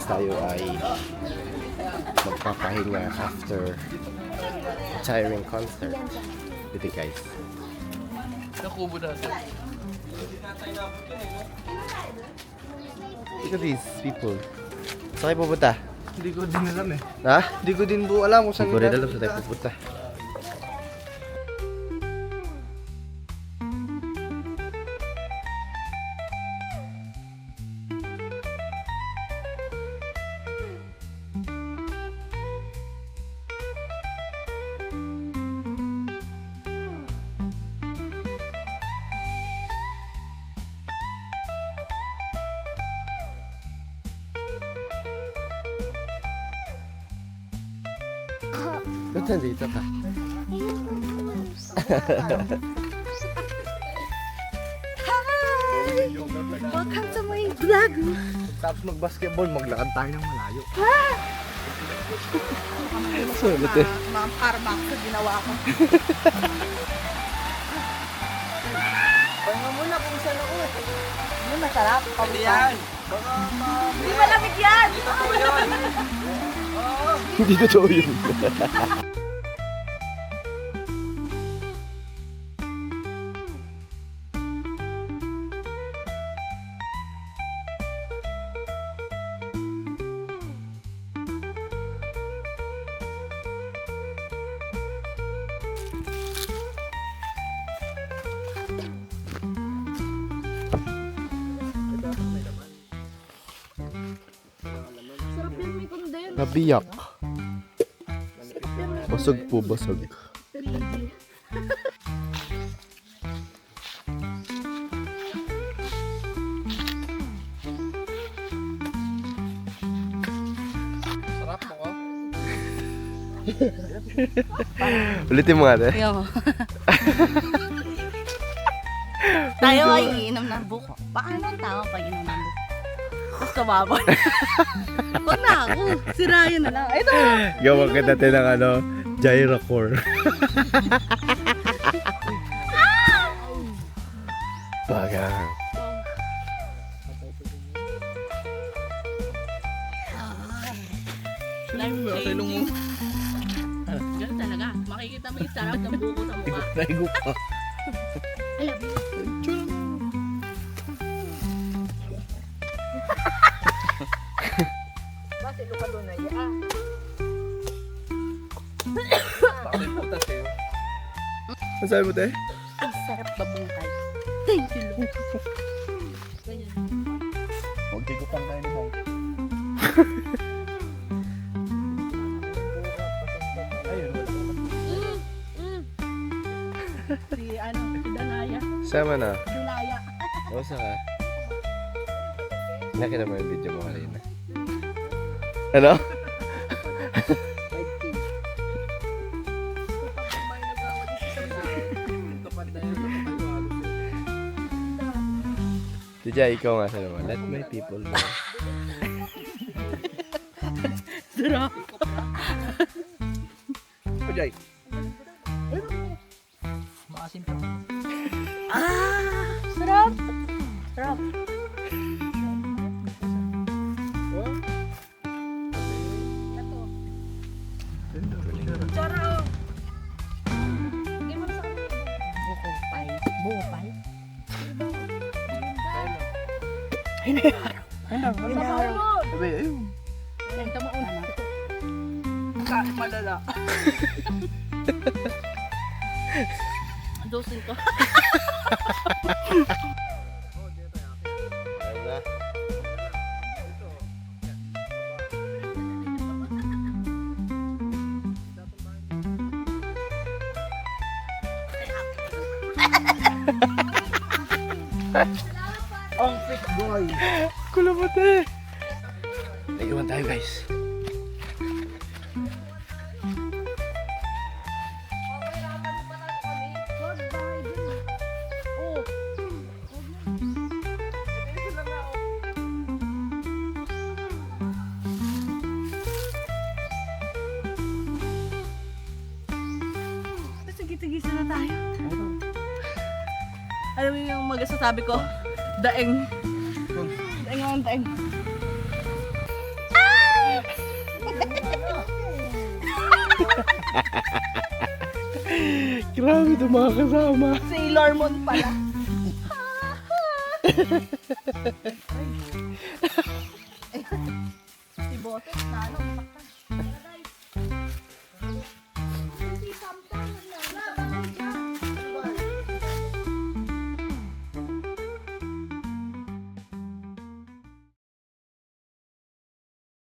tayo ay magpapahinga after tiring concert. Ito guys. Nakubo natin. Look at these people. Saan kayo pupunta? Hindi ko din alam eh. Ha? Hindi ko din po alam kung Hindi saan ko rin alam saan tayo pupunta. Ba't nandito ka? Hi! Welcome to my vlog! Tapos mag-basketball, maglakad tayo ng malayo. So, ba't eh? Mga karma sa ginawa ko. Pahinga muna kung saan ako eh. Ano masarap? Hindi yan. Hindi malamig yan! Hindi totoo yun. Sarap yan may kunden. Nabiyak. Basog po, basog. Sarap ako. Ulitin mo nga te. Yo. Tayo ay iinom ng buko. Paano ang tao pag inom ng buko? Gusto babon. Huwag na ako. Sirayan na lang. Ito. Gawa ka natin ng ano, gyrocore. Baga. Life changing. Ganun talaga. Makikita mo yung sarap ng buko sa mukha. Naigo pa. I love you. Bakit luka doon na yan? Bakit putas sa'yo? Ano sabi mo te? Ang sarap babungkay. Thank you, Lord. Ganyan. Huwag tigo pang kayo ni Bong. Ayun. Si ano, si Danaya. Sama na. Danaya. Basta ka. Nakita mo yung video mo kanina. Ano? Tijay, ikaw nga sa naman. Let my people know. Sarap. Kujay. Maasim pa. Ah, sarap. Sarap. Charo. Buko pay. Buko pay. Sabi, ayun. Yan, tamaon. Malala. Dosin ko. Ang fit boy. Kulabot eh. Naiwan tayo guys. Sige-tigisa na tayo. Alam mo yung magasasabi ko? Daeng. Daeng ang daeng. Grabe ito mga kasama. Sailor Moon pala. Si Botes, talo.